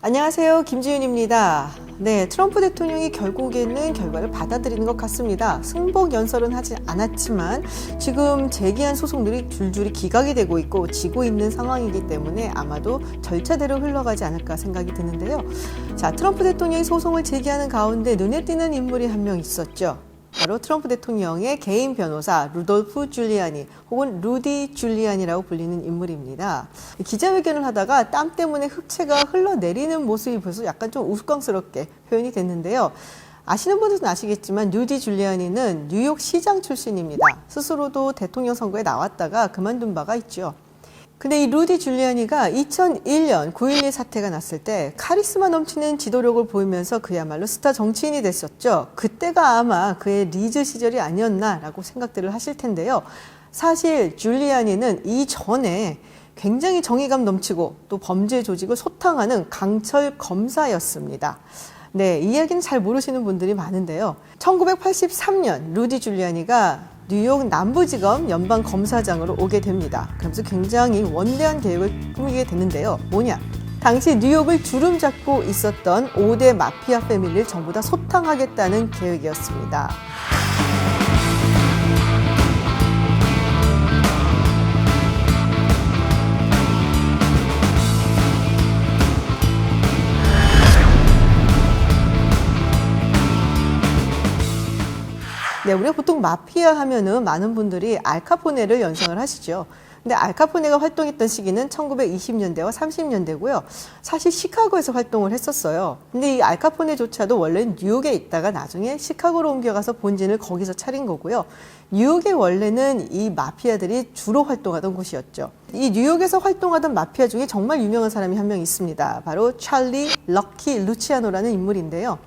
안녕하세요. 김지윤입니다. 네, 트럼프 대통령이 결국에는 결과를 받아들이는 것 같습니다. 승복 연설은 하지 않았지만 지금 제기한 소송들이 줄줄이 기각이 되고 있고 지고 있는 상황이기 때문에 아마도 절차대로 흘러가지 않을까 생각이 드는데요. 자, 트럼프 대통령이 소송을 제기하는 가운데 눈에 띄는 인물이 한 명 있었죠. 바로 트럼프 대통령의 개인 변호사 루돌프 줄리아니 혹은 루디 줄리아니라고 불리는 인물입니다. 기자회견을 하다가 땀 때문에 흑채가 흘러내리는 모습이 보여서 약간 좀 우스꽝스럽게 표현이 됐는데요. 아시는 분들은 아시겠지만 루디 줄리아니는 뉴욕 시장 출신입니다. 스스로도 대통령 선거에 나왔다가 그만둔 바가 있죠. 근데 이 루디 줄리아니가 2001년 9.11 사태가 났을 때 카리스마 넘치는 지도력을 보이면서 그야말로 스타 정치인이 됐었죠. 그때가 아마 그의 리즈 시절이 아니었나라고 생각들을 하실 텐데요. 사실 줄리아니는 이전에 굉장히 정의감 넘치고 또 범죄 조직을 소탕하는 강철 검사였습니다. 네, 이 이야기는 잘 모르시는 분들이 많은데요. 1983년 루디 줄리아니가 뉴욕 남부지검 연방검사장으로 오게 됩니다. 그러면서 굉장히 원대한 계획을 꾸미게 되는데요. 뭐냐? 당시 뉴욕을 주름 잡고 있었던 5대 마피아 패밀리를 전부 다 소탕하겠다는 계획이었습니다. 네, 우리가 보통 마피아 하면은 많은 분들이 알카포네를 연상을 하시죠. 근데 알카포네가 활동했던 시기는 1920년대와 30년대고요. 사실 시카고에서 활동을 했었어요. 근데 이 알카포네조차도 원래는 뉴욕에 있다가 나중에 시카고로 옮겨가서 본진을 거기서 차린 거고요. 뉴욕에 원래는 이 마피아들이 주로 활동하던 곳이었죠. 이 뉴욕에서 활동하던 마피아 중에 정말 유명한 사람이 한 명 있습니다. 바로 찰리 럭키 루치아노라는 인물인데요.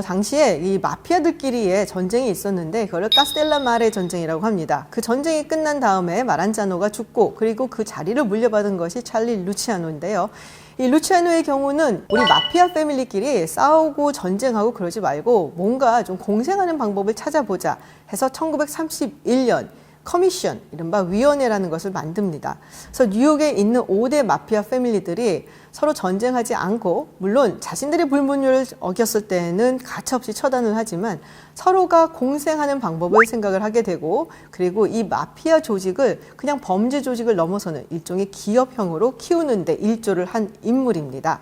당시에 이 마피아들끼리의 전쟁이 있었는데 그걸 카스텔라마레 전쟁이라고 합니다. 그 전쟁이 끝난 다음에 마란자노가 죽고 그리고 그 자리를 물려받은 것이 찰리 루치아노인데요. 이 루치아노의 경우는 우리 마피아 패밀리끼리 싸우고 전쟁하고 그러지 말고 뭔가 좀 공생하는 방법을 찾아보자 해서 1931년 커미션, 이른바 위원회라는 것을 만듭니다. 그래서 뉴욕에 있는 5대 마피아 패밀리들이 서로 전쟁하지 않고 물론 자신들의 불문율을 어겼을 때는 가차없이 처단을 하지만 서로가 공생하는 방법을 생각을 하게 되고 그리고 이 마피아 조직을 그냥 범죄 조직을 넘어서는 일종의 기업형으로 키우는 데 일조를 한 인물입니다.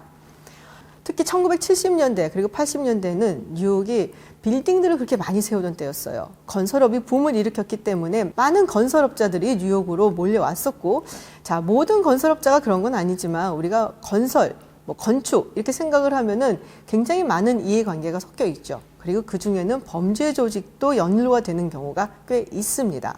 특히 1970년대 그리고 80년대는 뉴욕이 빌딩들을 그렇게 많이 세우던 때였어요. 건설업이 붐을 일으켰기 때문에 많은 건설업자들이 뉴욕으로 몰려왔었고, 자, 모든 건설업자가 그런 건 아니지만 우리가 건설, 건축 이렇게 생각을 하면은 굉장히 많은 이해관계가 섞여 있죠. 그리고 그 중에는 범죄 조직도 연루가 되는 경우가 꽤 있습니다.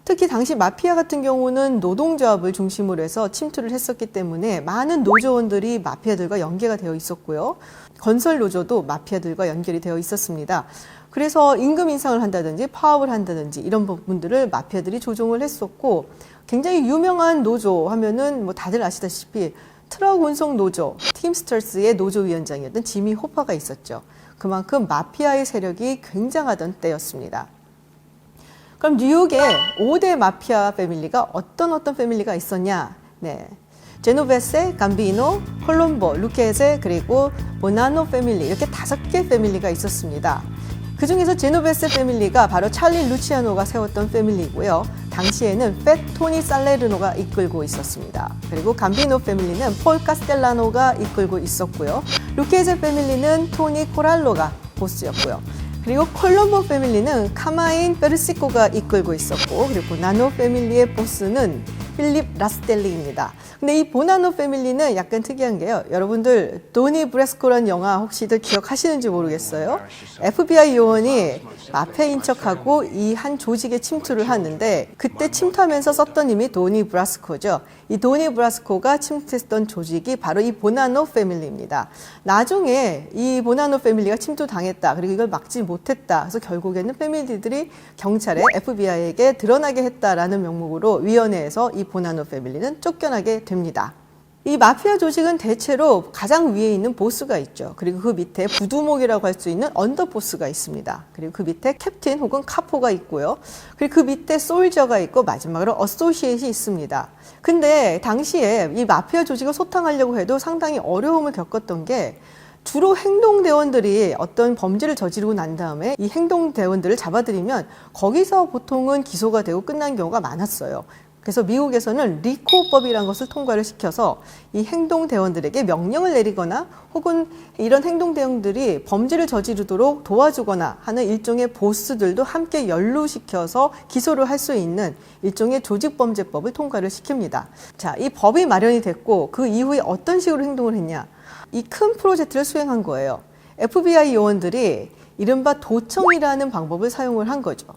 특히 당시 마피아 같은 경우는 노동조합을 중심으로 해서 침투를 했었기 때문에 많은 노조원들이 마피아들과 연계가 되어 있었고요. 건설 노조도 마피아들과 연결이 되어 있었습니다. 그래서 임금 인상을 한다든지 파업을 한다든지 이런 부분들을 마피아들이 조종을 했었고 굉장히 유명한 노조 하면은 다들 아시다시피 트럭 운송 노조, 팀스터스의 노조위원장이었던 지미 호퍼가 있었죠. 그만큼 마피아의 세력이 굉장하던 때였습니다. 그럼 뉴욕에 5대 마피아 패밀리가 어떤 패밀리가 있었냐? 네. 제노베세, 감비노, 콜롬보, 루케세, 그리고 보나노 패밀리 이렇게 5개 패밀리가 있었습니다. 그 중에서 제노베세 패밀리가 바로 찰리 루치아노가 세웠던 패밀리고요. 당시에는 팻 토니 살레르노가 이끌고 있었습니다. 그리고 감비노 패밀리는 폴 카스텔라노가 이끌고 있었고요. 루케세 패밀리는 토니 코랄로가 보스였고요. 그리고 콜롬보 패밀리는 카마인 페르시코가 이끌고 있었고 그리고 보나노 패밀리의 보스는 필립 라스텔리입니다. 근데 이 보나노 패밀리는 약간 특이한 게요. 여러분들 도니 브라스코라는 영화 혹시들 기억하시는지 모르겠어요. FBI 요원이 마피아인 척하고 이 한 조직에 침투를 하는데 그때 침투하면서 썼던 이름이 도니 브라스코죠. 이 도니 브라스코가 침투했던 조직이 바로 이 보나노 패밀리입니다. 나중에 이 보나노 패밀리가 침투당했다. 그리고 이걸 막지 못했다. 그래서 결국에는 패밀리들이 경찰에 FBI에게 드러나게 했다라는 명목으로 위원회에서 이 보나노 패밀리는 쫓겨나게 됩니다. 이 마피아 조직은 대체로 가장 위에 있는 보스가 있죠. 그리고 그 밑에 부두목이라고 할 수 있는 언더보스가 있습니다. 그리고 그 밑에 캡틴 혹은 카포가 있고요. 그리고 그 밑에 솔저가 있고 마지막으로 어소시에이트이 있습니다. 근데 당시에 이 마피아 조직을 소탕하려고 해도 상당히 어려움을 겪었던 게 주로 행동대원들이 어떤 범죄를 저지르고 난 다음에 이 행동대원들을 잡아들이면 거기서 보통은 기소가 되고 끝난 경우가 많았어요. 그래서 미국에서는 리코법이라는 것을 통과를 시켜서 이 행동대원들에게 명령을 내리거나 혹은 이런 행동대원들이 범죄를 저지르도록 도와주거나 하는 일종의 보스들도 함께 연루시켜서 기소를 할 수 있는 일종의 조직범죄법을 통과를 시킵니다. 자, 이 법이 마련이 됐고 그 이후에 어떤 식으로 행동을 했냐? 이 큰 프로젝트를 수행한 거예요. FBI 요원들이 이른바 도청이라는 방법을 사용을 한 거죠.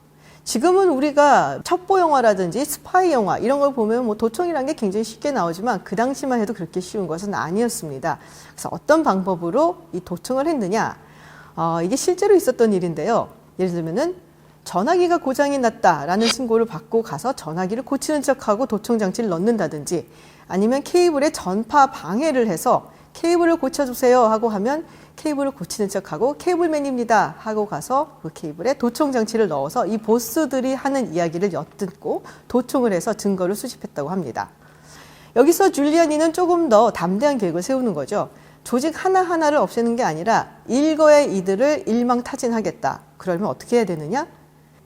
지금은 우리가 첩보 영화라든지 스파이 영화 이런 걸 보면 뭐 도청이라는 게 굉장히 쉽게 나오지만 그 당시만 해도 그렇게 쉬운 것은 아니었습니다. 그래서 어떤 방법으로 이 도청을 했느냐? 이게 실제로 있었던 일인데요. 예를 들면은 전화기가 고장이 났다라는 신고를 받고 가서 전화기를 고치는 척하고 도청 장치를 넣는다든지 아니면 케이블에 전파 방해를 해서 케이블을 고쳐주세요 하고 하면 케이블을 고치는 척하고 케이블맨입니다 하고 가서 그 케이블에 도청 장치를 넣어서 이 보스들이 하는 이야기를 엿듣고 도청을 해서 증거를 수집했다고 합니다. 여기서 줄리아니는 조금 더 담대한 계획을 세우는 거죠. 조직 하나하나를 없애는 게 아니라 일거의 이들을 일망타진하겠다. 그러면 어떻게 해야 되느냐?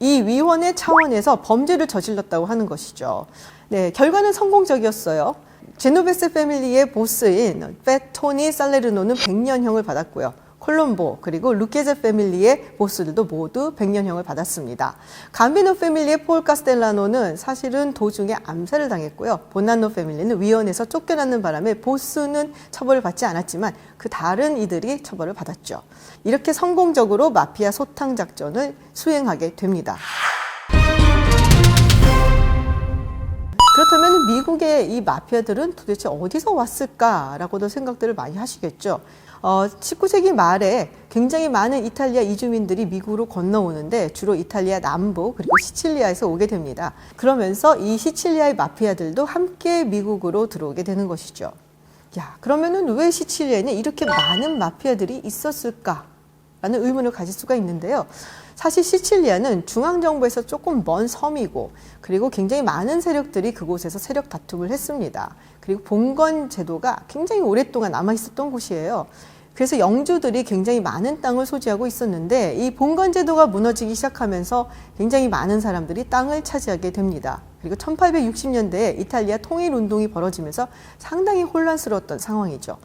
이 위원회 차원에서 범죄를 저질렀다고 하는 것이죠. 네, 결과는 성공적이었어요. 제노베스 패밀리의 보스인 토니 살레르노는 100년형을 받았고요. 콜롬보 그리고 루케제 패밀리의 보스들도 모두 100년형을 받았습니다. 감비노 패밀리의 폴 카스텔라노는 사실은 도중에 암살을 당했고요. 보나노 패밀리는 위원회에서 쫓겨나는 바람에 보스는 처벌을 받지 않았지만 그 다른 이들이 처벌을 받았죠. 이렇게 성공적으로 마피아 소탕 작전을 수행하게 됩니다. 그렇다면 미국의 이 마피아들은 도대체 어디서 왔을까라고도 생각들을 많이 하시겠죠. 19세기 말에 굉장히 많은 이탈리아 이주민들이 미국으로 건너오는데 주로 이탈리아 남부 그리고 시칠리아에서 오게 됩니다. 그러면서 이 시칠리아의 마피아들도 함께 미국으로 들어오게 되는 것이죠. 야, 그러면은 왜 시칠리아에는 이렇게 많은 마피아들이 있었을까? 라는 의문을 가질 수가 있는데요. 사실 시칠리아는 중앙정부에서 조금 먼 섬이고 그리고 굉장히 많은 세력들이 그곳에서 세력 다툼을 했습니다. 그리고 봉건 제도가 굉장히 오랫동안 남아있었던 곳이에요. 그래서 영주들이 굉장히 많은 땅을 소지하고 있었는데 이 봉건 제도가 무너지기 시작하면서 굉장히 많은 사람들이 땅을 차지하게 됩니다. 그리고 1860년대에 이탈리아 통일운동이 벌어지면서 상당히 혼란스러웠던 상황이죠.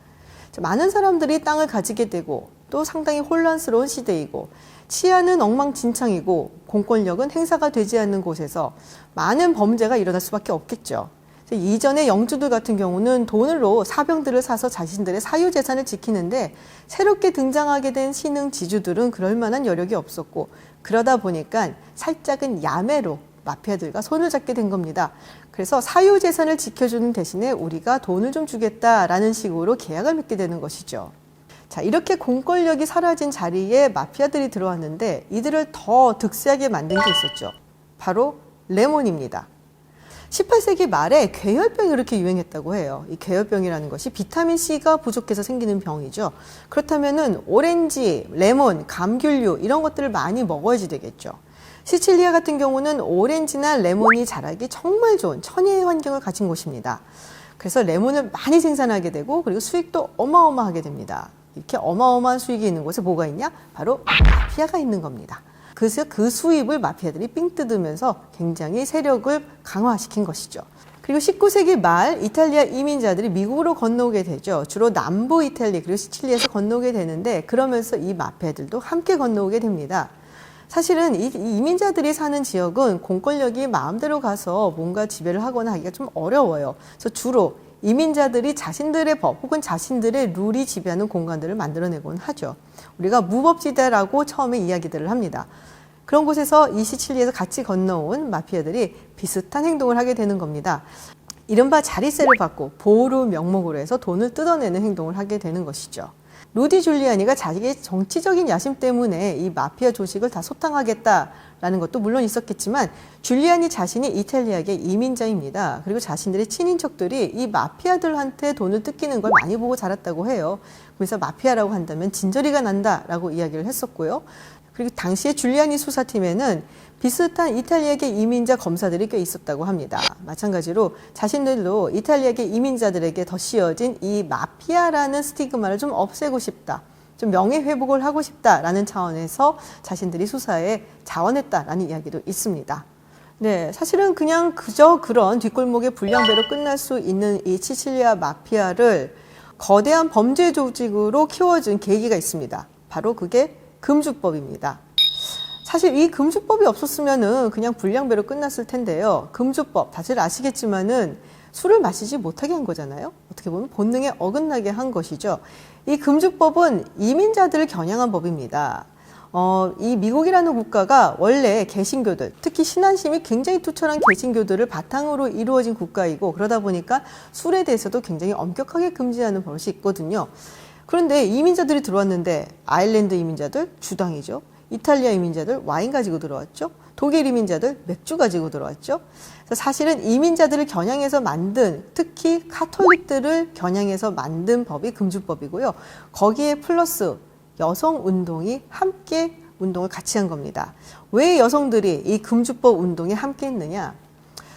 많은 사람들이 땅을 가지게 되고 또 상당히 혼란스러운 시대이고 치안은 엉망진창이고 공권력은 행사가 되지 않는 곳에서 많은 범죄가 일어날 수밖에 없겠죠. 이전의 영주들 같은 경우는 돈으로 사병들을 사서 자신들의 사유재산을 지키는데 새롭게 등장하게 된 신흥 지주들은 그럴 만한 여력이 없었고 그러다 보니까 살짝은 야매로 마피아들과 손을 잡게 된 겁니다. 그래서 사유재산을 지켜주는 대신에 우리가 돈을 좀 주겠다라는 식으로 계약을 맺게 되는 것이죠. 자, 이렇게 공권력이 사라진 자리에 마피아들이 들어왔는데 이들을 더 득세하게 만든 게 있었죠. 바로 레몬입니다. 18세기 말에 괴혈병이 이렇게 유행했다고 해요. 이 괴혈병이라는 것이 비타민C가 부족해서 생기는 병이죠. 그렇다면은 오렌지, 레몬, 감귤류 이런 것들을 많이 먹어야지 되겠죠. 시칠리아 같은 경우는 오렌지나 레몬이 자라기 정말 좋은 천혜의 환경을 가진 곳입니다. 그래서 레몬을 많이 생산하게 되고 그리고 수익도 어마어마하게 됩니다. 이렇게 어마어마한 수익이 있는 곳에 뭐가 있냐? 바로 마피아가 있는 겁니다. 그래서 그 수입을 마피아들이 삥 뜯으면서 굉장히 세력을 강화시킨 것이죠. 그리고 19세기 말 이탈리아 이민자들이 미국으로 건너오게 되죠. 주로 남부 이탈리 그리고 시칠리에서 건너오게 되는데 그러면서 이 마피아들도 함께 건너오게 됩니다. 사실은 이 이민자들이 사는 지역은 공권력이 마음대로 가서 뭔가 지배를 하거나 하기가 좀 어려워요. 그래서 주로 이민자들이 자신들의 법 혹은 자신들의 룰이 지배하는 공간들을 만들어내곤 하죠. 우리가 무법지대라고 처음에 이야기들을 합니다. 그런 곳에서 이 시칠리에서 같이 건너온 마피아들이 비슷한 행동을 하게 되는 겁니다. 이른바 자리세를 받고 보루 명목으로 해서 돈을 뜯어내는 행동을 하게 되는 것이죠. 루디 줄리아니가 자기의 정치적인 야심 때문에 이 마피아 조직을 다 소탕하겠다라는 것도 물론 있었겠지만 줄리아니 자신이 이탈리아계 이민자입니다. 그리고 자신들의 친인척들이 이 마피아들한테 돈을 뜯기는 걸 많이 보고 자랐다고 해요. 그래서 마피아라고 한다면 진저리가 난다라고 이야기를 했었고요. 그리고 당시에 줄리아니 수사팀에는 비슷한 이탈리아계 이민자 검사들이 꽤 있었다고 합니다. 마찬가지로 자신들도 이탈리아계 이민자들에게 더 씌워진 이 마피아라는 스티그마를 좀 없애고 싶다, 좀 명예회복을 하고 싶다라는 차원에서 자신들이 수사에 자원했다라는 이야기도 있습니다. 네, 사실은 그냥 그저 그런 뒷골목의 불량배로 끝날 수 있는 이 시칠리아 마피아를 거대한 범죄 조직으로 키워준 계기가 있습니다. 바로 그게 금주법입니다. 사실 이 금주법이 없었으면은 그냥 불량배로 끝났을 텐데요. 금주법, 다들 아시겠지만은 술을 마시지 못하게 한 거잖아요. 어떻게 보면 본능에 어긋나게 한 것이죠. 이 금주법은 이민자들을 겨냥한 법입니다. 이 미국이라는 국가가 원래 개신교들, 특히 신앙심이 굉장히 투철한 개신교들을 바탕으로 이루어진 국가이고, 그러다 보니까 술에 대해서도 굉장히 엄격하게 금지하는 버릇이 있거든요. 그런데 이민자들이 들어왔는데 아일랜드 이민자들 주당이죠. 이탈리아 이민자들 와인 가지고 들어왔죠. 독일 이민자들 맥주 가지고 들어왔죠. 그래서 사실은 이민자들을 겨냥해서 만든, 특히 카톨릭들을 겨냥해서 만든 법이 금주법이고요. 거기에 플러스 여성 운동이 함께 운동을 같이 한 겁니다. 왜 여성들이 이 금주법 운동에 함께 했느냐?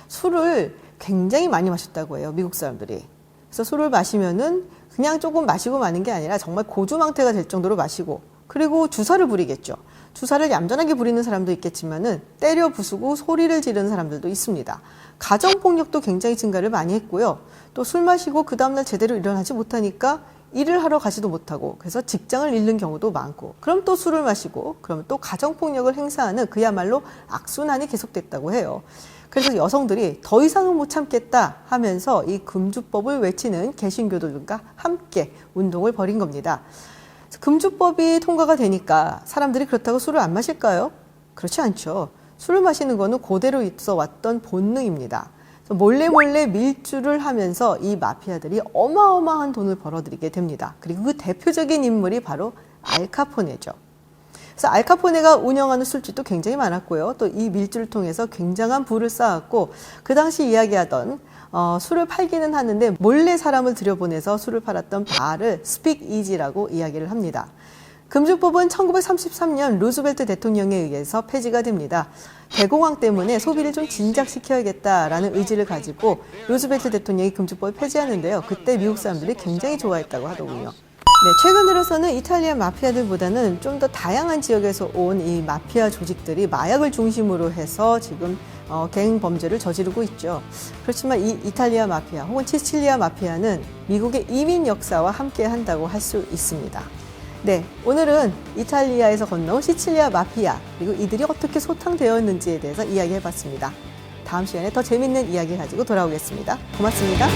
술을 굉장히 많이 마셨다고 해요, 미국 사람들이. 그래서 술을 마시면은 그냥 조금 마시고 마는 게 아니라 정말 고주망태가 될 정도로 마시고, 그리고 주사를 부리겠죠. 주사를 얌전하게 부리는 사람도 있겠지만은 때려 부수고 소리를 지르는 사람들도 있습니다. 가정폭력도 굉장히 증가를 많이 했고요. 또 술 마시고 그 다음날 제대로 일어나지 못하니까 일을 하러 가지도 못하고, 그래서 직장을 잃는 경우도 많고, 그럼 또 술을 마시고, 그러면 또 가정폭력을 행사하는 그야말로 악순환이 계속됐다고 해요. 그래서 여성들이 더 이상은 못 참겠다 하면서 이 금주법을 외치는 개신교들과 함께 운동을 벌인 겁니다. 금주법이 통과가 되니까 사람들이 그렇다고 술을 안 마실까요? 그렇지 않죠. 술을 마시는 거는 그대로 있어 왔던 본능입니다. 몰래 밀주를 하면서 이 마피아들이 어마어마한 돈을 벌어들이게 됩니다. 그리고 그 대표적인 인물이 바로 알카포네죠. 그래서 알카포네가 운영하는 술집도 굉장히 많았고요. 또 이 밀주를 통해서 굉장한 부를 쌓았고, 그 당시 이야기하던 술을 팔기는 하는데 몰래 사람을 들여보내서 술을 팔았던 바를 스픽이지라고 이야기를 합니다. 금주법은 1933년 루즈벨트 대통령에 의해서 폐지가 됩니다. 대공황 때문에 소비를 좀 진작시켜야겠다라는 의지를 가지고 루즈벨트 대통령이 금주법을 폐지하는데요. 그때 미국 사람들이 굉장히 좋아했다고 하더군요. 네, 최근 들어서는 이탈리아 마피아들보다는 좀 더 다양한 지역에서 온 이 마피아 조직들이 마약을 중심으로 해서 지금 갱 범죄를 저지르고 있죠. 그렇지만 이 이탈리아 마피아 혹은 시칠리아 마피아는 미국의 이민 역사와 함께 한다고 할 수 있습니다. 네, 오늘은 이탈리아에서 건너온 시칠리아 마피아, 그리고 이들이 어떻게 소탕되었는지에 대해서 이야기해봤습니다. 다음 시간에 더 재밌는 이야기 가지고 돌아오겠습니다. 고맙습니다.